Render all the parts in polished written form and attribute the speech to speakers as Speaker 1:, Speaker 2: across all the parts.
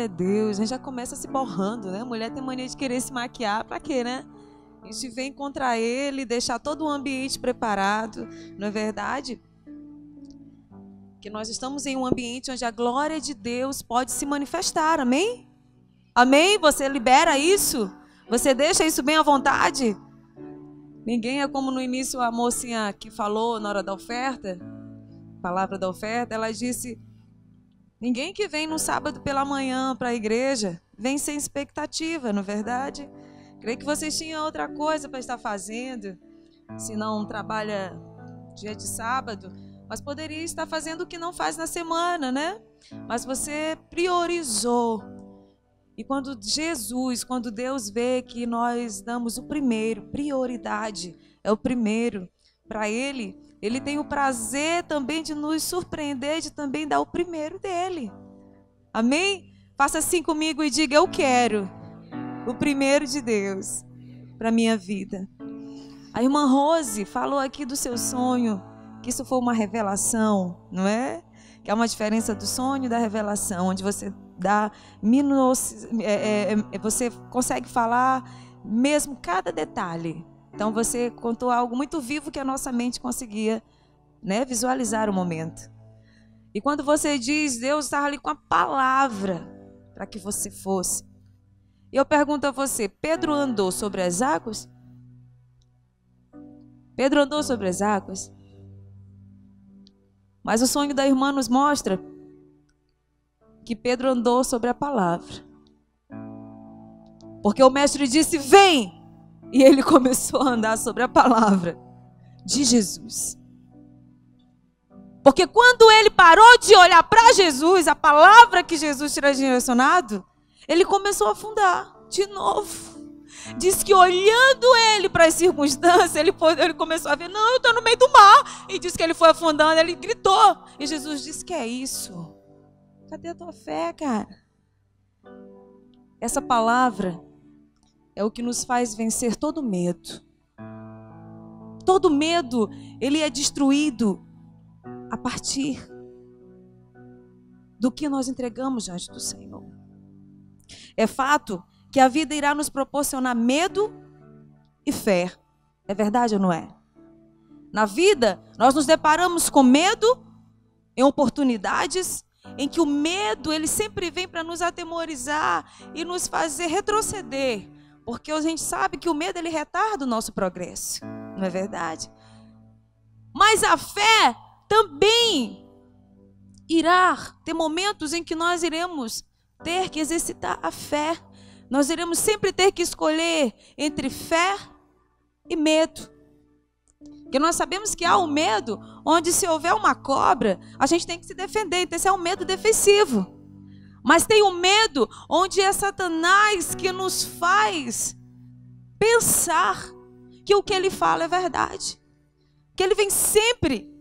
Speaker 1: glória a Deus. A gente já começa se borrando, né? Mulher tem mania de querer se maquiar, pra quê, né? A gente vem contra ele, deixar todo o ambiente preparado, não é verdade? Que nós estamos em um ambiente onde a glória de Deus pode se manifestar, amém? Amém? Você libera isso? Você deixa isso bem à vontade? Ninguém é como no início a mocinha que falou na hora da oferta, palavra da oferta, ela disse: ninguém que vem no sábado pela manhã para a igreja vem sem expectativa, não é verdade? Creio que vocês tinham outra coisa para estar fazendo, se não trabalha dia de sábado, mas poderia estar fazendo o que não faz na semana, né? Mas você priorizou. E quando Deus vê que nós damos o primeiro, prioridade é o primeiro para Ele, Ele tem o prazer também de nos surpreender, de também dar o primeiro dele. Amém? Faça assim comigo e diga: eu quero o primeiro de Deus para minha vida. A irmã Rose falou aqui do seu sonho, que isso foi uma revelação, não é? Que é uma diferença do sonho e da revelação, onde você você consegue falar mesmo cada detalhe. Então você contou algo muito vivo que a nossa mente conseguia, né, visualizar o momento. E quando você diz, Deus estava ali com a palavra para que você fosse. E eu pergunto a você: Pedro andou sobre as águas? Pedro andou sobre as águas? Mas o sonho da irmã nos mostra que Pedro andou sobre a palavra. Porque o mestre disse: vem! E ele começou a andar sobre a palavra de Jesus. Porque quando ele parou de olhar para Jesus, a palavra que Jesus tinha direcionado, ele começou a afundar de novo. Diz que olhando ele para as circunstâncias, ele começou a ver: não, eu estou no meio do mar. E diz que ele foi afundando, ele gritou. E Jesus disse: que é isso? Cadê a tua fé, cara? Essa palavra é o que nos faz vencer todo medo. Todo medo, ele é destruído a partir do que nós entregamos diante do Senhor. É fato que a vida irá nos proporcionar medo e fé. É verdade ou não é? Na vida, nós nos deparamos com medo em oportunidades em que o medo, ele sempre vem para nos atemorizar e nos fazer retroceder. Porque a gente sabe que o medo, ele retarda o nosso progresso. Não é verdade? Mas a fé também irá ter momentos em que nós iremos ter que exercitar a fé. Nós iremos sempre ter que escolher entre fé e medo. Porque nós sabemos que há um medo onde, se houver uma cobra, a gente tem que se defender. Então esse é um medo defensivo. Mas tem um medo onde é Satanás que nos faz pensar que o que ele fala é verdade. Que ele vem sempre.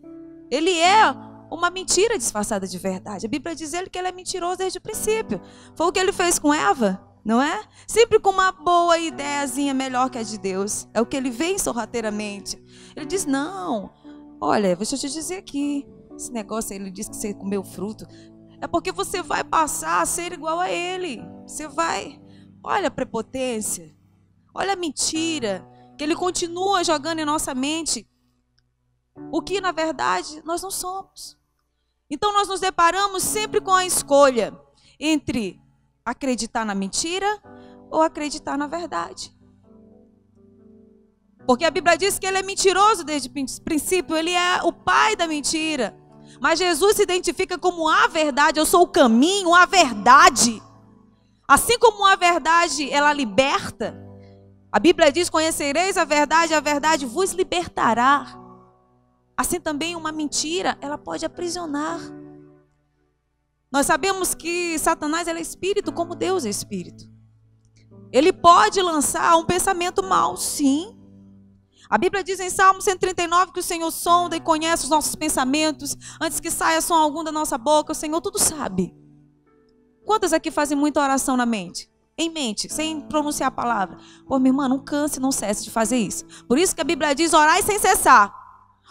Speaker 1: Ele é uma mentira disfarçada de verdade. A Bíblia diz que ele é mentiroso desde o princípio. Foi o que ele fez com Eva, não é? Sempre com uma boa ideiazinha melhor que a de Deus. É o que ele vem sorrateiramente. Ele diz: não, olha, deixa eu te dizer aqui. Esse negócio aí, ele diz que você comeu fruto. É porque você vai passar a ser igual a ele. Você vai... Olha a prepotência. Olha a mentira que ele continua jogando em nossa mente. O que, na verdade, nós não somos. Então, nós nos deparamos sempre com a escolha entre acreditar na mentira ou acreditar na verdade. Porque a Bíblia diz que ele é mentiroso desde o princípio. Ele é o pai da mentira. Mas Jesus se identifica como a verdade. Eu sou o caminho, a verdade. Assim como a verdade, ela liberta. A Bíblia diz: conhecereis a verdade vos libertará. Assim também uma mentira, ela pode aprisionar. Nós sabemos que Satanás, ele é espírito, como Deus é espírito. Ele pode lançar um pensamento mau, sim. A Bíblia diz em Salmo 139 que o Senhor sonda e conhece os nossos pensamentos. Antes que saia som algum da nossa boca, o Senhor tudo sabe. Quantas aqui fazem muita oração na mente? Em mente, sem pronunciar a palavra. Pô, minha irmã, não canse, não cesse de fazer isso. Por isso que a Bíblia diz: orai sem cessar.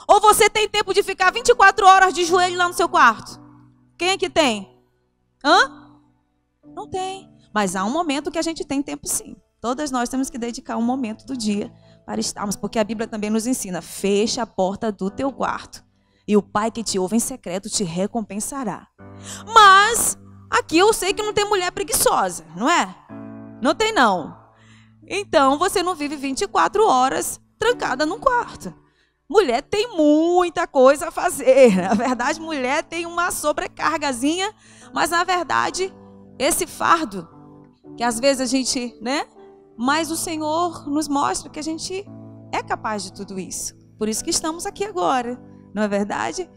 Speaker 1: Ou você tem tempo de ficar 24 horas de joelho lá no seu quarto? Quem é que tem? Hã? Não tem. Mas há um momento que a gente tem tempo sim. Todas nós temos que dedicar um momento do dia para estarmos, porque a Bíblia também nos ensina, fecha a porta do teu quarto e o Pai que te ouve em secreto te recompensará. Mas aqui eu sei que não tem mulher preguiçosa, não é? Não tem não. Então você não vive 24 horas trancada num quarto. Mulher tem muita coisa a fazer. Na verdade, mulher tem uma sobrecargazinha, mas na verdade, esse fardo, que às vezes a gente, né? Mas o Senhor nos mostra que a gente é capaz de tudo isso. Por isso que estamos aqui agora, não é verdade?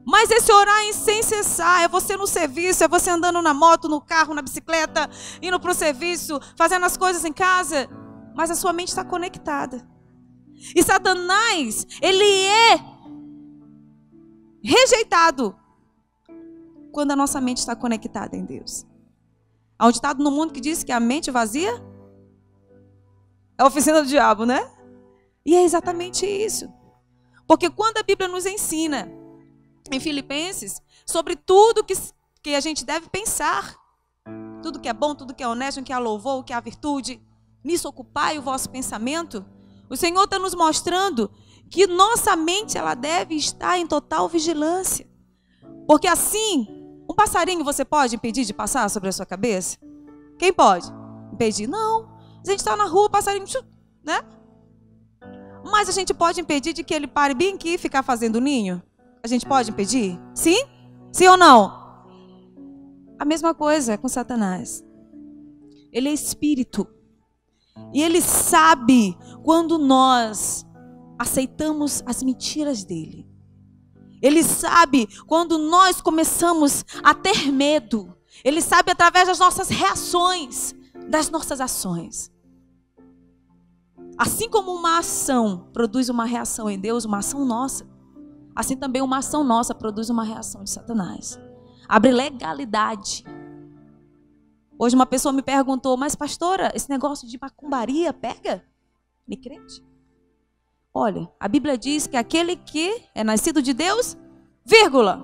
Speaker 1: Mas esse orar sem cessar, é você no serviço, é você andando na moto, no carro, na bicicleta, indo para o serviço, fazendo as coisas em casa, mas a sua mente está conectada. E Satanás, ele é rejeitado quando a nossa mente está conectada em Deus. Há um ditado no mundo que diz que a mente vazia é a oficina do diabo, né? E é exatamente isso. Porque quando a Bíblia nos ensina, em Filipenses, sobre tudo que a gente deve pensar, tudo que é bom, tudo que é honesto, que há louvor, que há virtude, nisso ocupai o vosso pensamento, o Senhor está nos mostrando que nossa mente ela deve estar em total vigilância. Porque assim, um passarinho você pode impedir de passar sobre a sua cabeça? Quem pode impedir? Não. A gente está na rua, o passarinho, né? Mas a gente pode impedir de que ele pare bem aqui e ficar fazendo ninho? A gente pode impedir? Sim? Sim ou não? A mesma coisa com Satanás. Ele é espírito. E ele sabe quando nós aceitamos as mentiras dele. Ele sabe quando nós começamos a ter medo. Ele sabe através das nossas reações, das nossas ações. Assim como uma ação produz uma reação em Deus, uma ação nossa, assim também uma ação nossa produz uma reação de Satanás. Abre legalidade. Hoje uma pessoa me perguntou, mas pastora, esse negócio de macumbaria pega? Me crente? Olha, a Bíblia diz que aquele que é nascido de Deus, vírgula,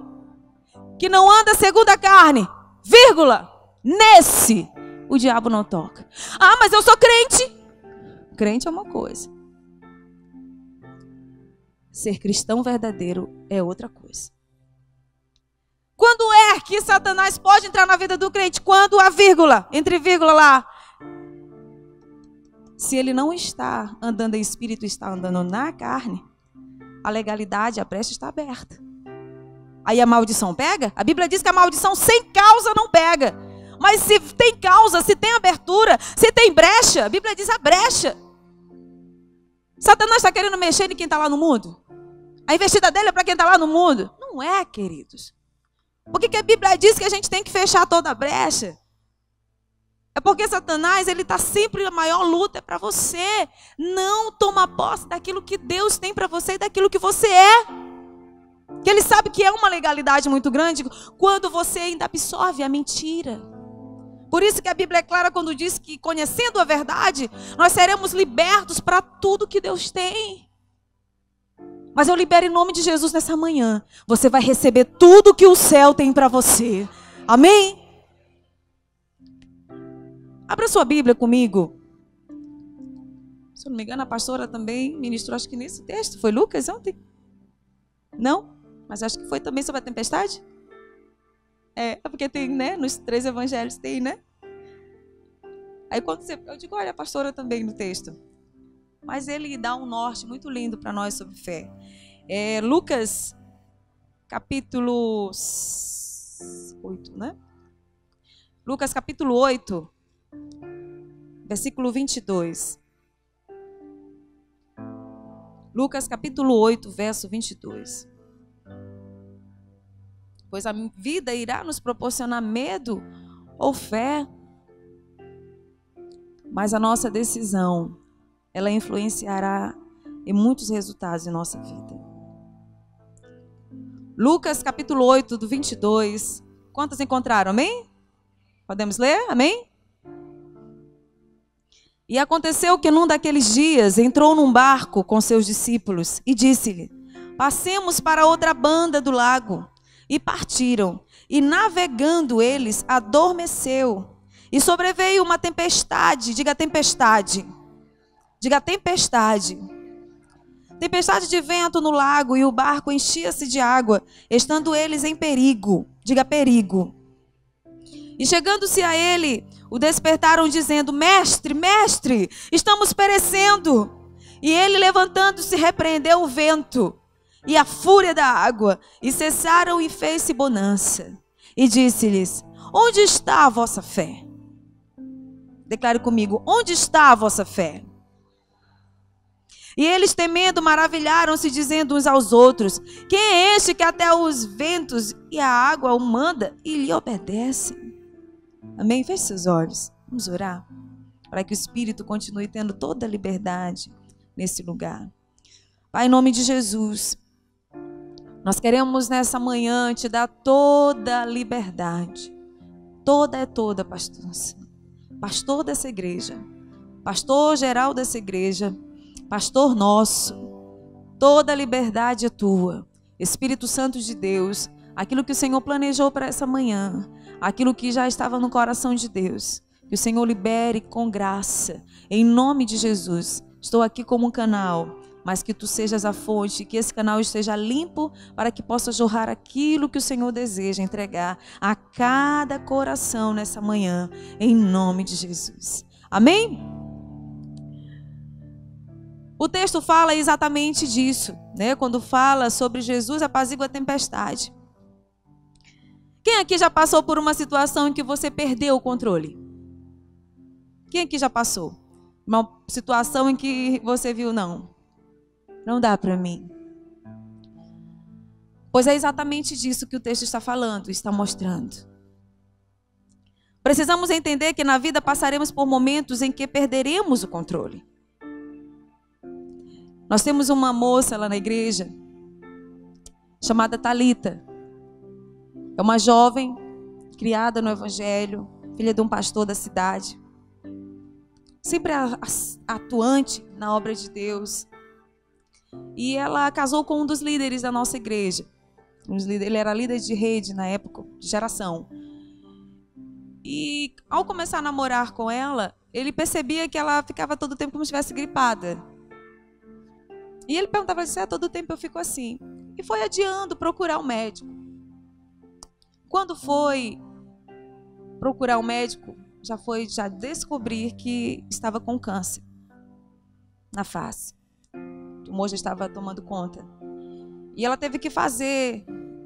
Speaker 1: que não anda segundo a carne, vírgula, nesse o diabo não toca. Ah, mas eu sou crente. Crente é uma coisa. Ser cristão verdadeiro é outra coisa. Quando é que Satanás pode entrar na vida do crente? Quando a vírgula, entre vírgula lá. Se ele não está andando em espírito, está andando na carne, a legalidade, a brecha está aberta. Aí a maldição pega? A Bíblia diz que a maldição sem causa não pega. Mas se tem causa, se tem abertura, se tem brecha, a Bíblia diz a brecha. Satanás está querendo mexer em quem está lá no mundo? A investida dele é para quem está lá no mundo? Não é, queridos. Porque que a Bíblia diz que a gente tem que fechar toda a brecha? É porque Satanás, ele está sempre, a maior luta é para você não tomar posse daquilo que Deus tem para você e daquilo que você é. Que ele sabe que é uma legalidade muito grande quando você ainda absorve a mentira. Por isso que a Bíblia é clara quando diz que conhecendo a verdade, nós seremos libertos para tudo que Deus tem. Mas eu libero em nome de Jesus nessa manhã. Você vai receber tudo que o céu tem para você. Amém? Abra sua Bíblia comigo. Se eu não me engano, a pastora também ministrou, acho que nesse texto. Foi Lucas ontem? Não? Mas acho que foi também sobre a tempestade? É porque tem, né? Nos 3 evangelhos tem, né? Aí quando eu digo, olha, a pastora também no texto. Mas ele dá um norte muito lindo para nós sobre fé. Lucas, capítulo 8, né? Lucas, capítulo 8, versículo 22. Lucas, capítulo 8, verso 22. Pois a vida irá nos proporcionar medo ou fé, mas a nossa decisão, ela influenciará em muitos resultados em nossa vida. Lucas capítulo 8, do 22. Quantos encontraram? Amém? Podemos ler? Amém? E aconteceu que num daqueles dias entrou num barco com seus discípulos e disse-lhe: passemos para outra banda do lago. E partiram. E navegando eles, adormeceu. E sobreveio uma tempestade. Diga tempestade. Diga tempestade. Tempestade de vento no lago, e o barco enchia-se de água, estando eles em perigo. Diga perigo. E chegando-se a ele, o despertaram dizendo: Mestre, mestre, estamos perecendo. E ele, levantando-se, repreendeu o vento e a fúria da água, e cessaram, e fez-se bonança. E disse-lhes: Onde está a vossa fé? Declare comigo: onde está a vossa fé? E eles, temendo, maravilharam-se, dizendo uns aos outros: Quem é este que até os ventos e a água o manda e lhe obedece? Amém? Feche seus olhos. Vamos orar para que o Espírito continue tendo toda a liberdade nesse lugar. Pai, em nome de Jesus, nós queremos nessa manhã te dar toda a liberdade. Toda é toda, pastor. Pastor dessa igreja, pastor geral dessa igreja, pastor nosso, toda a liberdade é tua. Espírito Santo de Deus, aquilo que o Senhor planejou para essa manhã, aquilo que já estava no coração de Deus, que o Senhor libere com graça, em nome de Jesus. Estou aqui como um canal, mas que tu sejas a fonte, que esse canal esteja limpo para que possa jorrar aquilo que o Senhor deseja entregar a cada coração nessa manhã, em nome de Jesus. Amém? O texto fala exatamente disso, né? Quando fala sobre Jesus apazigua a tempestade. Quem aqui já passou por uma situação em que você perdeu o controle? Quem aqui já passou? Uma situação em que você viu, não dá para mim. Pois é exatamente disso que o texto está falando, está mostrando. Precisamos entender que na vida passaremos por momentos em que perderemos o controle. Nós temos uma moça lá na igreja, chamada Thalita. É uma jovem, criada no Evangelho, filha de um pastor da cidade. Sempre atuante na obra de Deus. E ela casou com um dos líderes da nossa igreja. Ele era líder de rede na época, de geração. E ao começar a namorar com ela, ele percebia que ela ficava todo o tempo como se estivesse gripada. E ele perguntava assim: todo tempo eu fico assim. E foi adiando procurar um médico. Quando foi procurar um médico, já descobrir que estava com câncer na face. O tumor já estava tomando conta. E ela teve que fazer,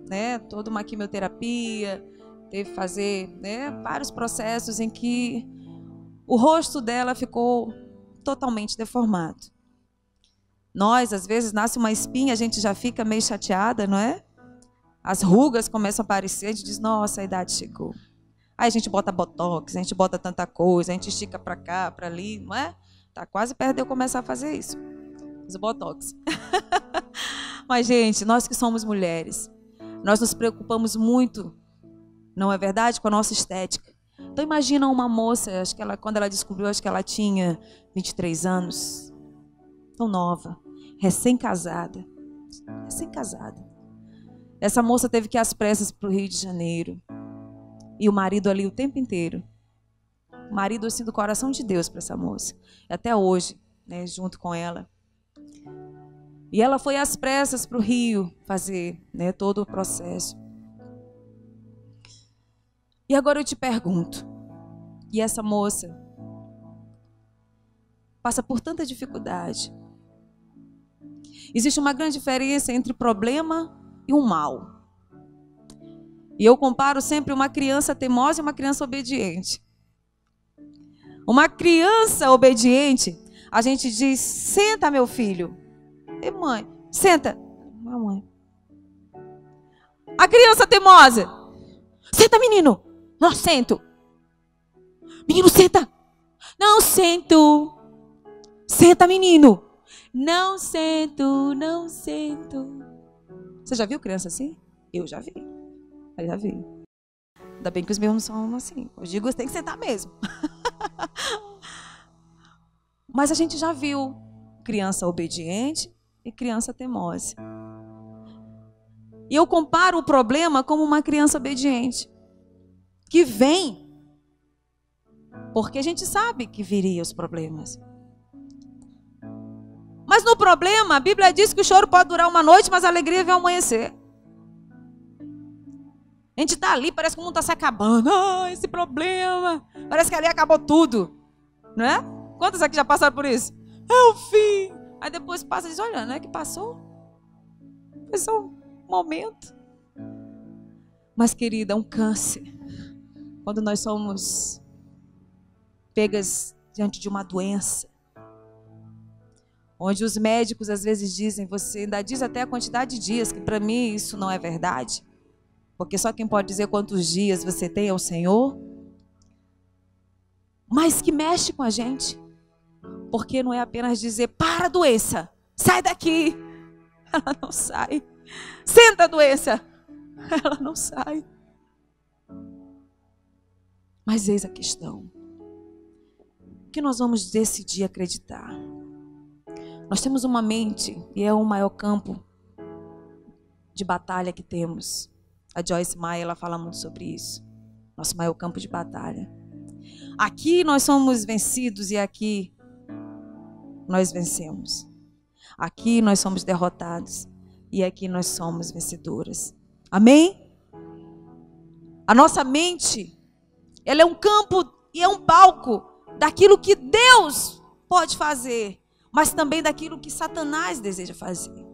Speaker 1: né, toda uma quimioterapia, teve que fazer, né, vários processos em que o rosto dela ficou totalmente deformado. Nós, às vezes, nasce uma espinha, a gente já fica meio chateada, não é? As rugas começam a aparecer, a gente diz: nossa, a idade chegou. Aí a gente bota botox, a gente bota tanta coisa, a gente estica para cá, para ali, não é? Tá quase perto de eu começar a fazer isso. Os botox. Mas, gente, nós que somos mulheres, nós nos preocupamos muito, não é verdade, com a nossa estética. Então imagina uma moça, acho que quando ela descobriu, acho que ela tinha 23 anos, tão nova, recém-casada. Essa moça teve que ir às pressas para o Rio de Janeiro. E o marido ali o tempo inteiro. O marido assim do coração de Deus para essa moça. E até hoje, né, junto com ela. E ela foi às pressas para o Rio fazer, né, todo o processo. E agora eu te pergunto, e essa moça passa por tanta dificuldade. Existe uma grande diferença entre problema e um mal. E eu comparo sempre uma criança teimosa e uma criança obediente. Uma criança obediente, a gente diz: senta, meu filho. E mãe, senta. Mamãe. A criança teimosa: senta, menino. Não sento. Menino, senta. Não sento. Senta, menino. Não sento, não sento. Você já viu criança assim? Eu já vi. Eu já vi. Ainda bem que os meus não são assim. Eu digo, tem que sentar mesmo. Mas a gente já viu criança obediente e criança teimosa. E eu comparo o problema como uma criança obediente, que vem, porque a gente sabe que viria os problemas. Mas no problema, a Bíblia diz que o choro pode durar uma noite, mas a alegria vem ao amanhecer. A gente está ali, parece que o mundo está se acabando. Ah, esse problema. Parece que ali acabou tudo. Não é? Quantos aqui já passaram por isso? É o fim. Aí depois passa e diz, olha, não é que passou? Foi só um momento. Mas, querida, é um câncer. Quando nós somos pegas diante de uma doença, onde os médicos às vezes dizem, você ainda diz até a quantidade de dias, que para mim isso não é verdade, porque só quem pode dizer quantos dias você tem é o Senhor, mas que mexe com a gente, porque não é apenas dizer, para doença, sai daqui, ela não sai, senta doença, ela não sai. Mas eis a questão, o que nós vamos decidir acreditar? Nós temos uma mente, e é o maior campo de batalha que temos. A Joyce Meyer, ela fala muito sobre isso. Nosso maior campo de batalha. Aqui nós somos vencidos e aqui nós vencemos. Aqui nós somos derrotados e aqui nós somos vencedoras. Amém? A nossa mente, ela é um campo e é um palco daquilo que Deus pode fazer, mas também daquilo que Satanás deseja fazer.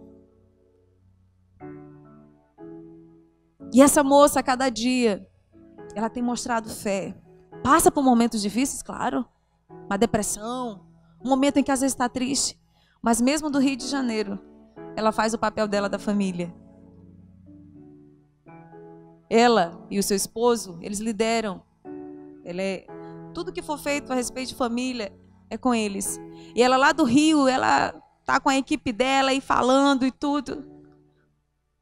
Speaker 1: E essa moça, a cada dia, ela tem mostrado fé. Passa por momentos difíceis, claro. Uma depressão, um momento em que às vezes está triste. Mas mesmo do Rio de Janeiro, ela faz o papel dela da família. Ela e o seu esposo, eles lideram. Tudo que for feito a respeito de família é com eles. E ela lá do Rio, ela tá com a equipe dela e falando e tudo.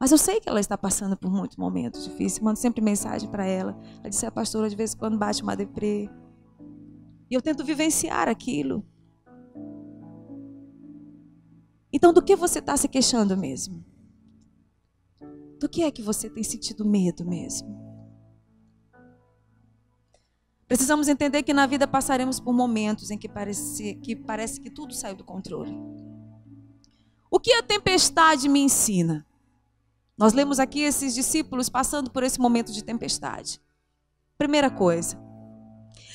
Speaker 1: Mas eu sei que ela está passando por muitos momentos difíceis. Mando sempre mensagem para ela. Ela disse, a pastora, de vez em quando bate uma deprê. E eu tento vivenciar aquilo. Então, do que você está se queixando mesmo? Do que é que você tem sentido medo mesmo? Precisamos entender que na vida passaremos por momentos em que parece que tudo saiu do controle. O que a tempestade me ensina? Nós lemos aqui esses discípulos passando por esse momento de tempestade. Primeira coisa,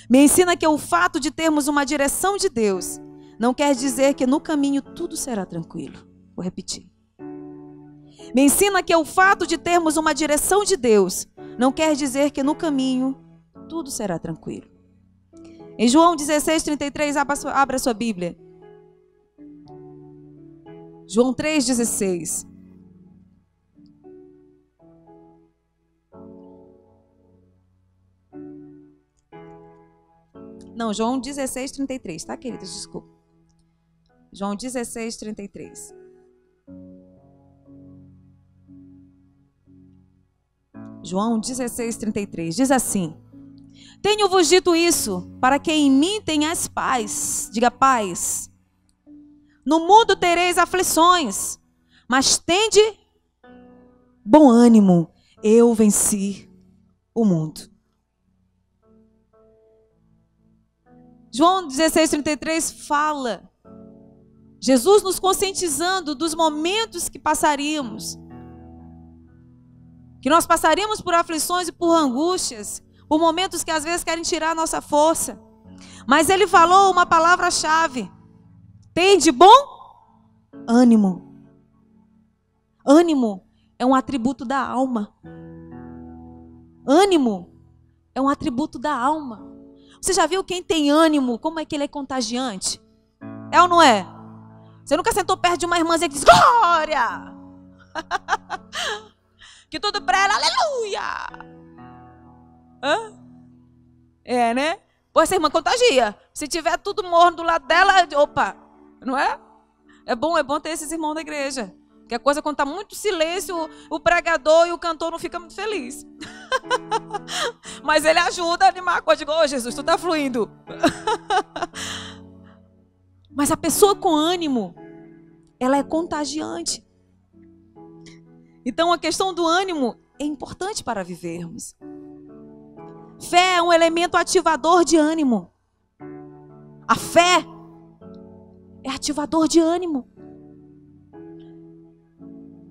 Speaker 1: me ensina que o fato de termos uma direção de Deus não quer dizer que no caminho tudo será tranquilo. Vou repetir. Me ensina que o fato de termos uma direção de Deus não quer dizer que no caminho tudo será tranquilo. Em João 16:33, abra sua Bíblia. João 3:16. Não, João 16:33, tá, queridos? Desculpa. João 16:33. João 16:33 diz assim: tenho-vos dito isso, para que em mim tenhais paz. Diga paz. No mundo tereis aflições, mas tende bom ânimo. Eu venci o mundo. João 16:33 fala, Jesus nos conscientizando dos momentos que passaríamos. Que nós passaríamos por aflições e por angústias, por momentos que às vezes querem tirar a nossa força. Mas ele falou uma palavra-chave. Tende bom ânimo. Ânimo é um atributo da alma. Ânimo é um atributo da alma. Você já viu quem tem ânimo, como é que ele é contagiante? É ou não é? Você nunca sentou perto de uma irmãzinha que diz, glória! Que tudo para ela, aleluia! Hã? É, né? Pô, essa irmã contagia. Se tiver tudo morno do lado dela, opa, não é? É bom ter esses irmãos da igreja. Porque a coisa, quando está muito silêncio, o pregador e o cantor não ficam muito felizes. Mas ele ajuda a animar a coisa. Digo, ô Jesus, tu está fluindo. Mas a pessoa com ânimo, ela é contagiante. Então a questão do ânimo é importante para vivermos. Fé é um elemento ativador de ânimo. A fé é ativador de ânimo.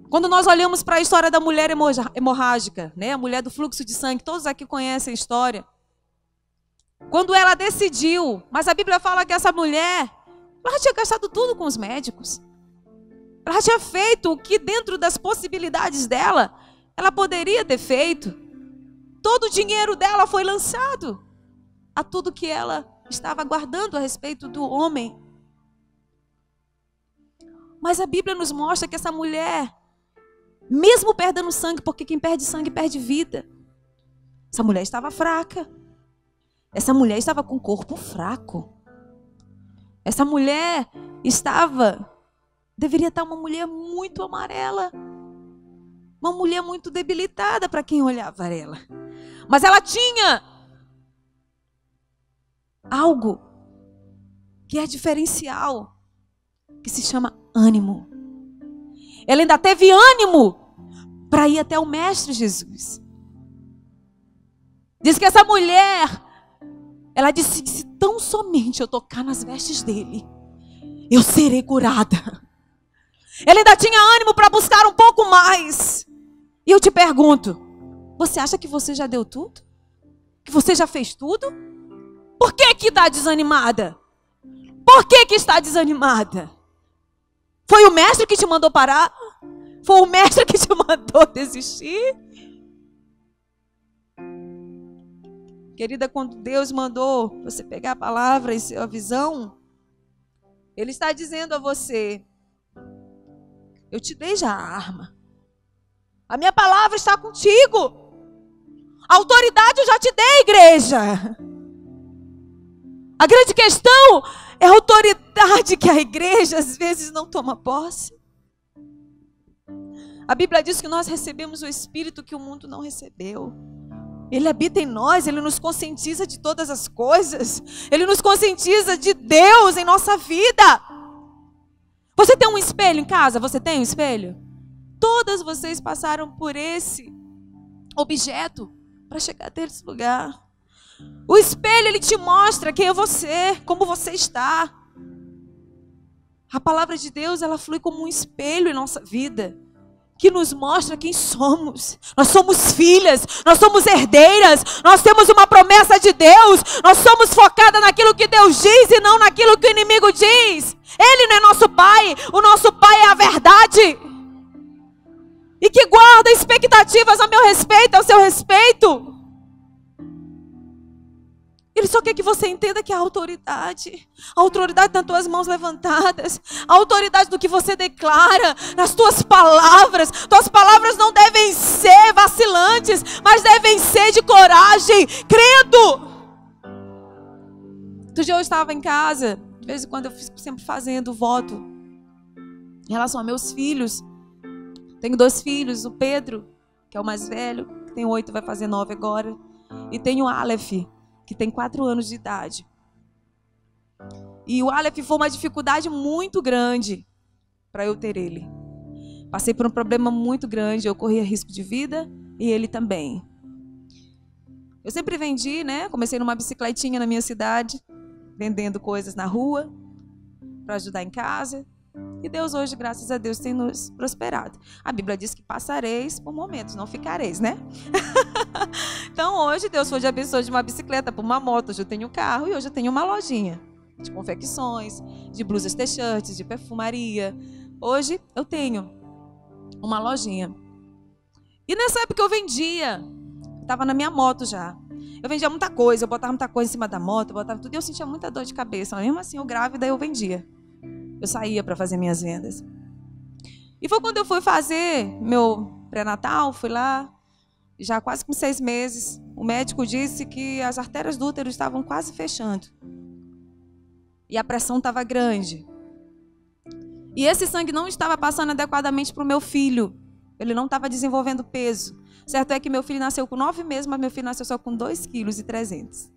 Speaker 1: Quando nós olhamos para a história da mulher hemorrágica, né? A mulher do fluxo de sangue, todos aqui conhecem a história. Quando ela decidiu, mas a Bíblia fala que essa mulher, ela tinha gastado tudo com os médicos. Ela tinha feito o que dentro das possibilidades dela, ela poderia ter feito. Todo o dinheiro dela foi lançado a tudo que ela estava guardando a respeito do homem. Mas a Bíblia nos mostra que essa mulher, mesmo perdendo sangue, porque quem perde sangue perde vida. Essa mulher estava fraca. Essa mulher estava com o corpo fraco. Essa mulher deveria estar uma mulher muito amarela. Uma mulher muito debilitada para quem olhava ela. Mas ela tinha algo que é diferencial, que se chama ânimo. Ela ainda teve ânimo para ir até o Mestre Jesus. Diz que essa mulher, ela disse, se tão somente eu tocar nas vestes dele, eu serei curada. Ela ainda tinha ânimo para buscar um pouco mais. E eu te pergunto, você acha que você já deu tudo? Que você já fez tudo? Por que que está desanimada? Por que que está desanimada? Foi o mestre que te mandou parar? Foi o mestre que te mandou desistir? Querida, quando Deus mandou você pegar a palavra e a visão, Ele está dizendo a você, eu te dei já a arma. A minha palavra está contigo. A autoridade eu já te dei, igreja. A grande questão é a autoridade que a igreja às vezes não toma posse. A Bíblia diz que nós recebemos o Espírito que o mundo não recebeu. Ele habita em nós, Ele nos conscientiza de todas as coisas. Ele nos conscientiza de Deus em nossa vida. Você tem um espelho em casa? Você tem um espelho? Todas vocês passaram por esse objeto para chegar até esse lugar. O espelho, ele te mostra quem é você, como você está. A palavra de Deus, ela flui como um espelho em nossa vida, que nos mostra quem somos. Nós somos filhas, nós somos herdeiras, nós temos uma promessa de Deus, nós somos focadas naquilo que Deus diz e não naquilo que o inimigo diz. Ele não é nosso Pai, o nosso Pai é a verdade. E que guarda expectativas a meu respeito, ao seu respeito. Ele só quer que você entenda que a autoridade nas tuas mãos levantadas, a autoridade do que você declara, nas tuas palavras não devem ser vacilantes, mas devem ser de coragem, crendo. Outro dia eu estava em casa, de vez em quando eu fico sempre fazendo voto em relação a meus filhos. Tenho 2 filhos, o Pedro, que é o mais velho, que tem 8, vai fazer 9 agora, e tenho o Aleph, que tem 4 anos de idade. E o Aleph foi uma dificuldade muito grande para eu ter ele. Passei por um problema muito grande, eu corria risco de vida e ele também. Eu sempre vendi, né? Comecei numa bicicletinha na minha cidade, vendendo coisas na rua, para ajudar em casa. E Deus hoje, graças a Deus, tem nos prosperado. A Bíblia diz que passareis por momentos, não ficareis, né? Então hoje Deus foi de abençoe de uma bicicleta para uma moto. Hoje eu tenho um carro e hoje eu tenho uma lojinha de confecções, de blusas, t-shirts, de perfumaria. Hoje eu tenho uma lojinha. E nessa época eu vendia, estava na minha moto já. Eu vendia muita coisa, eu botava muita coisa em cima da moto, eu botava tudo e eu sentia muita dor de cabeça. Mas mesmo assim, eu grávida, eu vendia. Eu saía para fazer minhas vendas. E foi quando eu fui fazer meu pré-natal, fui lá, já quase com 6 meses, o médico disse que as artérias do útero estavam quase fechando. E a pressão estava grande. E esse sangue não estava passando adequadamente para o meu filho. Ele não estava desenvolvendo peso. Certo é que meu filho nasceu com 9 meses, mas meu filho nasceu só com 2,3 kg.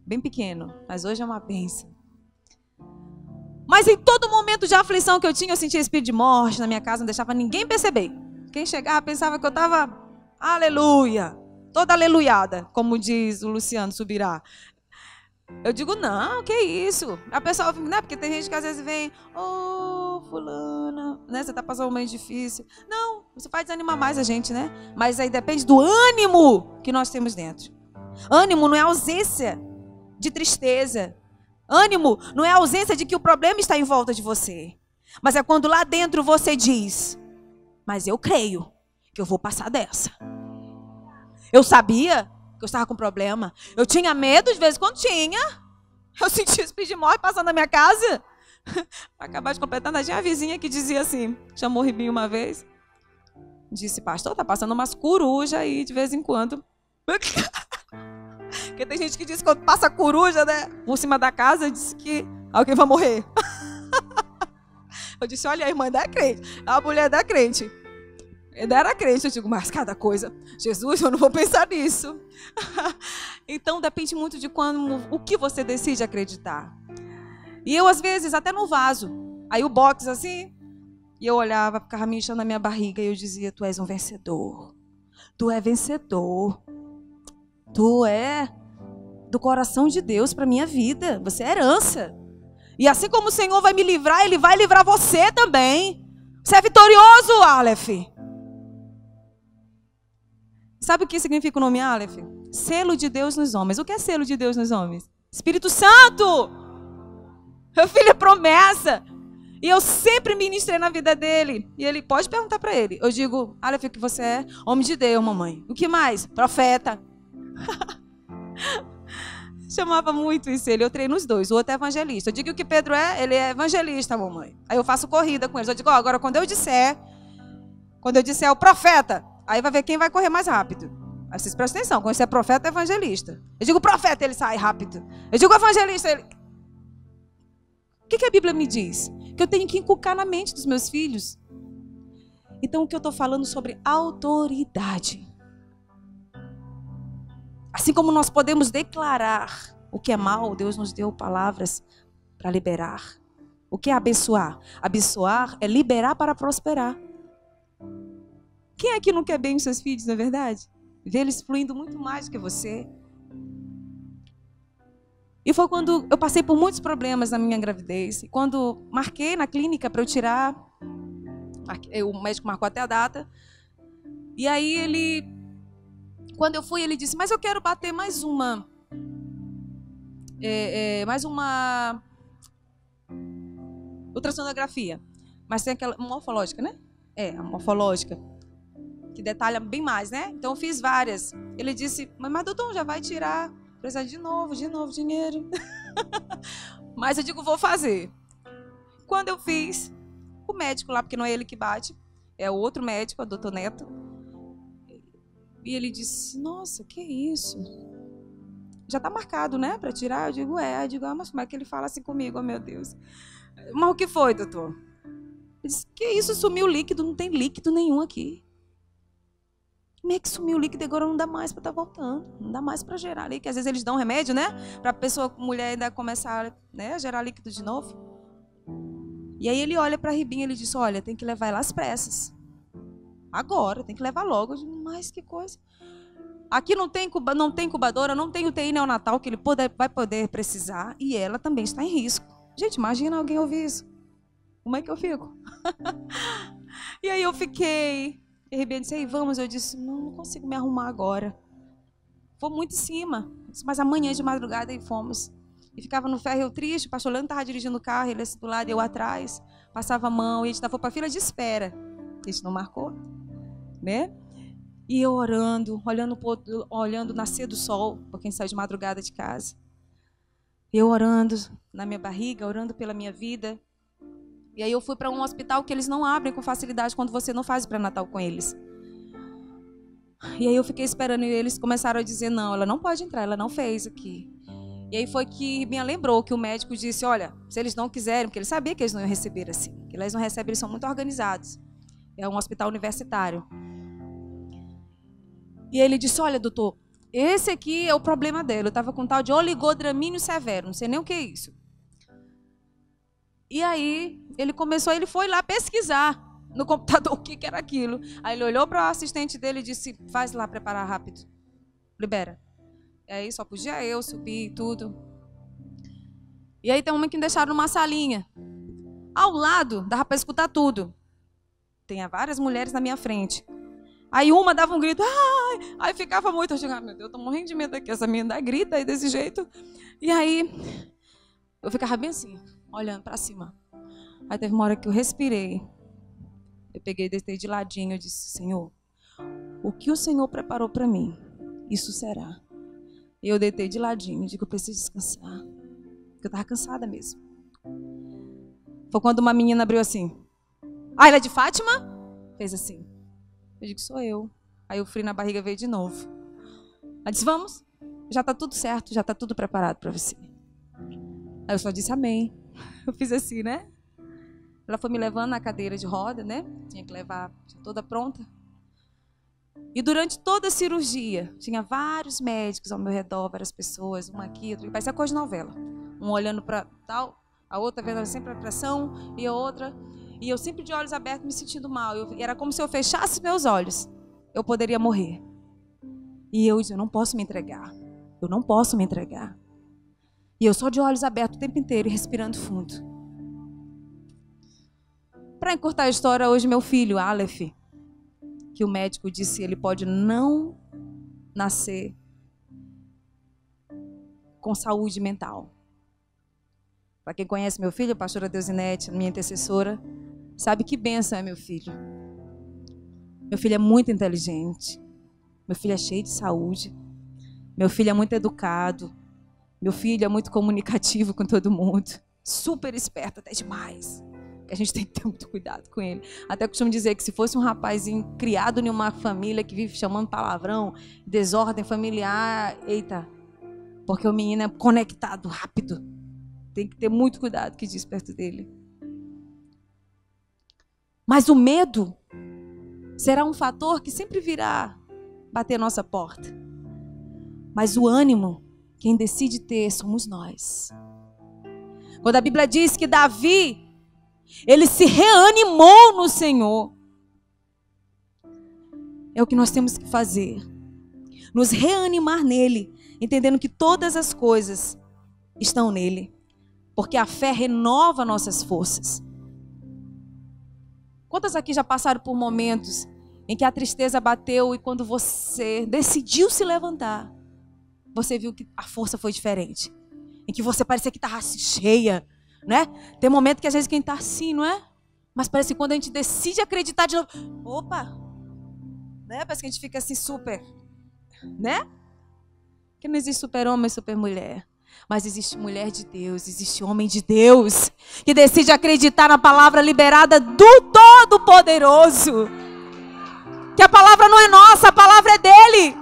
Speaker 1: Bem pequeno, mas hoje é uma bênção. Mas em todo momento de aflição que eu tinha, eu sentia espírito de morte na minha casa, não deixava ninguém perceber. Quem chegava pensava que eu estava, aleluia, toda aleluiada, como diz o Luciano Subirá. Eu digo, não, que isso? A pessoa, né? Porque tem gente que às vezes vem, fulana, né? Você tá passando um momento difícil. Não, você faz desanimar mais a gente, né? Mas aí depende do ânimo que nós temos dentro. Ânimo não é ausência de tristeza. Ânimo não é ausência de que o problema está em volta de você. Mas é quando lá dentro você diz, mas eu creio que eu vou passar dessa. Eu sabia que eu estava com problema. Eu tinha medo, de vez em quando tinha. Eu sentia espírito de morte passando na minha casa. Para acabar de completar, tinha uma vizinha que dizia assim, chamou o Ribinho uma vez. Disse, pastor, tá passando umas corujas aí de vez em quando. Porque tem gente que diz que quando passa coruja, né, por cima da casa, diz que alguém vai morrer. Eu disse, olha, a irmã ainda é crente. A mulher ainda é crente. Ainda era crente. Eu digo, mas cada coisa. Jesus, eu não vou pensar nisso. Então, depende muito de o que você decide acreditar. E eu, às vezes, até no vaso. Aí o box assim, e eu olhava, ficava me inchando na minha barriga, e eu dizia, tu és um vencedor. Tu é vencedor. Tu é do coração de Deus para minha vida. Você é herança. E assim como o Senhor vai me livrar, Ele vai livrar você também. Você é vitorioso, Aleph. Sabe o que significa o nome Aleph? Selo de Deus nos homens. O que é selo de Deus nos homens? Espírito Santo. Meu filho é promessa. E eu sempre ministrei na vida dele. E ele pode perguntar para ele. Eu digo, Aleph, o que você é? Homem de Deus, mamãe. O que mais? Profeta. Chamava muito isso ele. Eu treino os dois. O outro é evangelista. Eu digo o que Pedro é? Ele é evangelista, mamãe. Aí eu faço corrida com eles. Eu digo, agora quando eu disser o profeta, aí vai ver quem vai correr mais rápido. Aí vocês prestem atenção. Quando você é profeta, é evangelista. Eu digo profeta, ele sai rápido. Eu digo evangelista, ele... O que a Bíblia me diz? Que eu tenho que inculcar na mente dos meus filhos. Então, o que eu estou falando sobre autoridade. Assim como nós podemos declarar o que é mal, Deus nos deu palavras para liberar. O que é abençoar? Abençoar é liberar para prosperar. Quem aqui não quer bem os seus filhos, não é verdade? Ver eles fluindo muito mais do que você. E foi quando eu passei por muitos problemas na minha gravidez. E quando marquei na clínica para eu tirar, o médico marcou até a data. E aí quando eu fui, ele disse, mas eu quero bater mais uma ultrassonografia. Mas tem aquela morfológica, né? A morfológica, que detalha bem mais, né? Então eu fiz várias. Ele disse, mas doutor, já vai tirar, precisa de novo, dinheiro. Mas eu digo, vou fazer. Quando eu fiz, o médico lá, porque não é ele que bate, é o outro médico, o doutor Neto. E ele disse, nossa, que isso? Já está marcado, né, para tirar? Eu digo, Eu digo, mas como é que ele fala assim comigo? Oh, meu Deus. Mas o que foi, doutor? Ele disse, que isso? Sumiu o líquido, não tem líquido nenhum aqui. Como é que sumiu o líquido e agora não dá mais para estar voltando? Não dá mais para gerar líquido. Às vezes eles dão remédio, né? Para a pessoa, mulher, ainda começar, né, a gerar líquido de novo. E aí ele olha para a Ribinha e ele diz, olha, tem que levar ela às pressas. Agora, tem que levar logo. Eu digo, mas que coisa. Aqui não tem incubadora, não tem UTI neonatal que ele vai poder precisar. E ela também está em risco. Gente, imagina alguém ouvir isso. Como é que eu fico? E aí eu fiquei... E a Ribinha disse, vamos. Eu disse, não consigo me arrumar agora. Vou muito em cima. Eu disse, mas amanhã de madrugada aí fomos. E ficava no ferro, eu triste, o pastor Leandro estava dirigindo o carro, ele assim do lado, eu atrás. Passava a mão, e a gente foi para a fila de espera. A gente não marcou, né? E eu orando, olhando nascer do sol, porque a gente saiu de madrugada de casa. Eu orando na minha barriga, orando pela minha vida. E aí eu fui para um hospital que eles não abrem com facilidade quando você não faz o pré-natal com eles. E aí eu fiquei esperando e eles começaram a dizer, não, ela não pode entrar, ela não fez aqui. E aí foi que me lembrou que o médico disse, olha, se eles não quiserem, porque ele sabia que eles não iam receber assim, que eles não recebem, eles são muito organizados. É um hospital universitário. E ele disse, olha, doutor, esse aqui é o problema dela. Eu estava com tal de oligodramínio severo, não sei nem o que é isso. E aí ele foi lá pesquisar. no computador o que era aquilo. Aí ele olhou para o assistente dele e disse, faz lá, preparar rápido. Libera. E aí só podia eu subir e tudo. E aí tem uma que me deixaram numa salinha. Ao lado, dava para escutar tudo. Tinha várias mulheres na minha frente. Aí uma dava um grito, ai! Aí ficava muito, eu digo, meu Deus, eu tô morrendo de medo aqui, essa menina grita aí desse jeito. E aí, eu ficava bem assim, olhando para cima. Aí teve uma hora que eu respirei. Eu peguei, deitei de ladinho, eu disse, Senhor, o que o Senhor preparou para mim, isso será. E eu deitei de ladinho, digo, eu preciso descansar. Porque eu estava cansada mesmo. Foi quando uma menina abriu assim. Ah, ela é de Fátima? Fez assim. Eu digo, sou eu. Aí o frio na barriga veio de novo. Ela disse, vamos. Já está tudo certo, já está tudo preparado para você. Aí eu só disse amém. Eu fiz assim, né? Ela foi me levando na cadeira de roda, né? Tinha que levar toda pronta. E durante toda a cirurgia, tinha vários médicos ao meu redor, várias pessoas, uma aqui, outra, parecia coisa de novela. Um olhando para tal, a outra vendo sempre a pressão, e a outra. E eu sempre de olhos abertos, me sentindo mal. Era como se eu fechasse meus olhos. Eu poderia morrer. E eu disse, eu não posso me entregar. Eu não posso me entregar. E eu só de olhos abertos o tempo inteiro e respirando fundo. Para encurtar a história, hoje meu filho, Aleph, que o médico disse ele pode não nascer com saúde mental. Para quem conhece meu filho, a pastora Deusinete, minha intercessora, sabe que bênção é meu filho. Meu filho é muito inteligente. Meu filho é cheio de saúde. Meu filho é muito educado. Meu filho é muito comunicativo com todo mundo. Super esperto, até demais. A gente tem que ter muito cuidado com ele. Até costumo dizer que se fosse um rapazinho criado em uma família que vive chamando palavrão, desordem familiar, eita, porque o menino é conectado rápido. Tem que ter muito cuidado que diz perto dele. Mas o medo será um fator que sempre virá bater a nossa porta. Mas o ânimo, quem decide ter, somos nós. Quando a Bíblia diz que Davi, ele se reanimou no Senhor. É o que nós temos que fazer. Nos reanimar nele, entendendo que todas as coisas estão nele. Porque a fé renova nossas forças. Quantas aqui já passaram por momentos em que a tristeza bateu e quando você decidiu se levantar, você viu que a força foi diferente? Em que você parecia que estava cheia, né? Tem momento que às vezes quem está assim, não é? Mas parece que quando a gente decide acreditar de novo, opa, né? Parece que a gente fica assim super, né? Porque não existe super-homem e super-mulher. Mas existe mulher de Deus, existe homem de Deus, que decide acreditar na palavra liberada do Todo-Poderoso. Que a palavra não é nossa, a palavra é dele.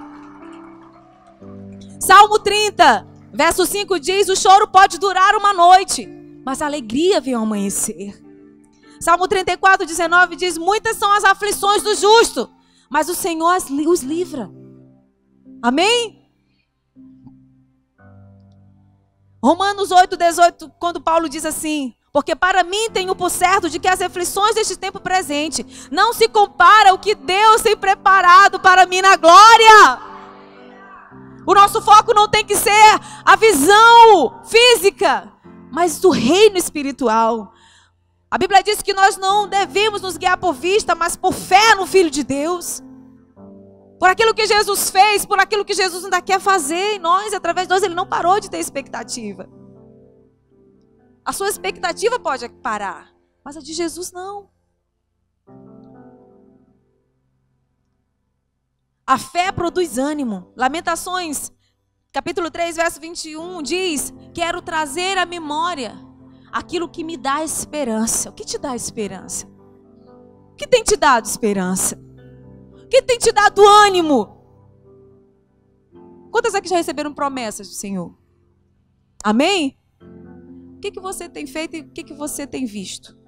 Speaker 1: Salmo 30, verso 5 diz, o choro pode durar uma noite, mas a alegria vem ao amanhecer. Salmo 34, 19 diz, muitas são as aflições do justo, mas o Senhor os livra. Amém? Romanos 8, 18, quando Paulo diz assim, porque para mim tenho por certo de que as aflições deste tempo presente não se compara ao que Deus tem preparado para mim na glória. O nosso foco não tem que ser a visão física, mas do reino espiritual. A Bíblia diz que nós não devemos nos guiar por vista, mas por fé no Filho de Deus. Por aquilo que Jesus fez, por aquilo que Jesus ainda quer fazer em nós, através de nós, ele não parou de ter expectativa. A sua expectativa pode parar, mas a de Jesus não. A fé produz ânimo. Lamentações, capítulo 3, verso 21, diz, quero trazer à memória aquilo que me dá esperança. O que te dá esperança? O que tem te dado esperança? O que tem te dado ânimo? Quantas aqui já receberam promessas do Senhor? Amém? O que você tem feito e o que você tem visto?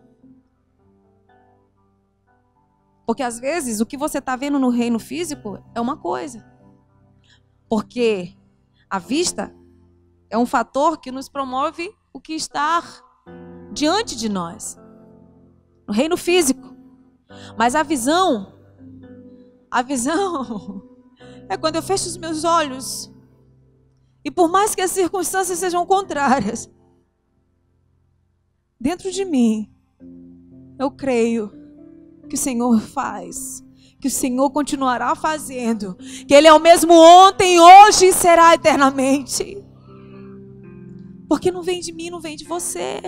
Speaker 1: Porque às vezes o que você está vendo no reino físico é uma coisa. Porque a vista é um fator que nos promove o que está diante de nós. No reino físico. Mas a visão é quando eu fecho os meus olhos e por mais que as circunstâncias sejam contrárias, dentro de mim, eu creio que o Senhor faz, que o Senhor continuará fazendo, que Ele é o mesmo ontem, hoje e será eternamente. Porque não vem de mim, não vem de você.